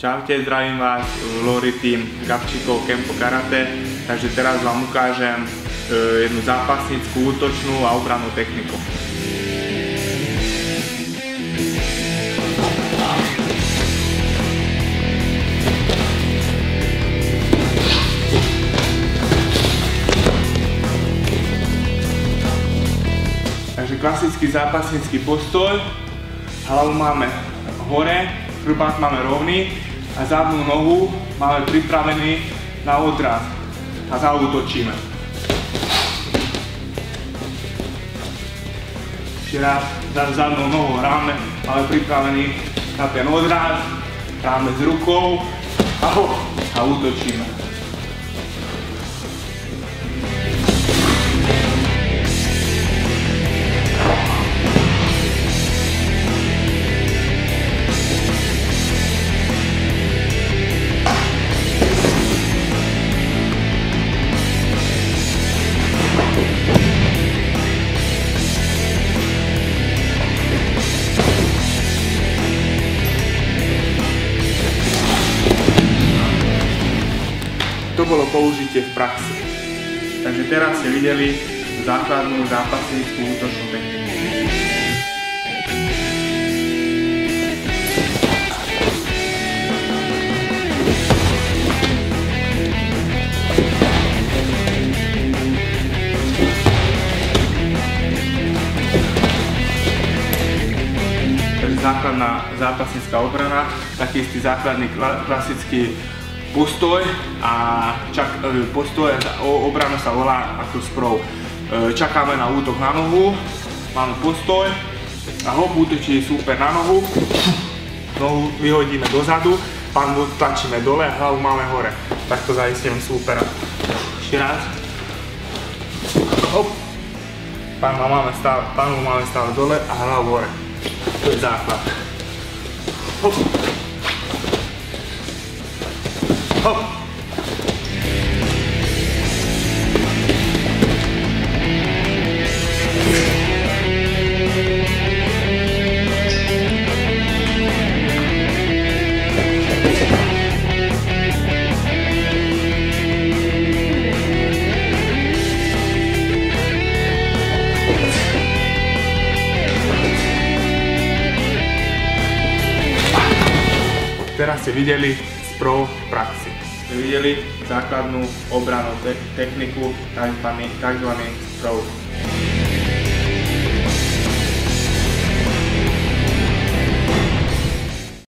Čaute, zdravím vás, Lori Team Gabčíkov Kempo Karate. Takže teraz vám ukážem jednu zápasnícku, útočnú a obrannú techniku. Takže klasický zápasnícky postoj, hlavu máme hore, chrbát máme rovný a zadnú nohu máme pripravený na odraz a zaútočíme. Ešte raz, zadnou nohou hráme, máme pripravený na ten odraz, hráme s rukou a útočíme. To bolo použitie v praxi. Takže teraz ste videli základnú zápasnícku útočnú techniku. Takže základná zápasnícka obrana, taký istý základný klasický postoj a postoj a obrana sa volá ako sprov. Čakáme na útok na nohu, máme postoj a hop, útočí super na nohu, nohu vyhodíme dozadu, pán tlačíme dole a hlavu máme hore. Takto zaistíme supera. Ešte raz. Hop. Pánu máme stále dole a hlavu hore. To je základ. Hop. Hop. Teraz ste videli sprov v praxi. Ste videli základnú obrannú techniku, takzvaný sprov.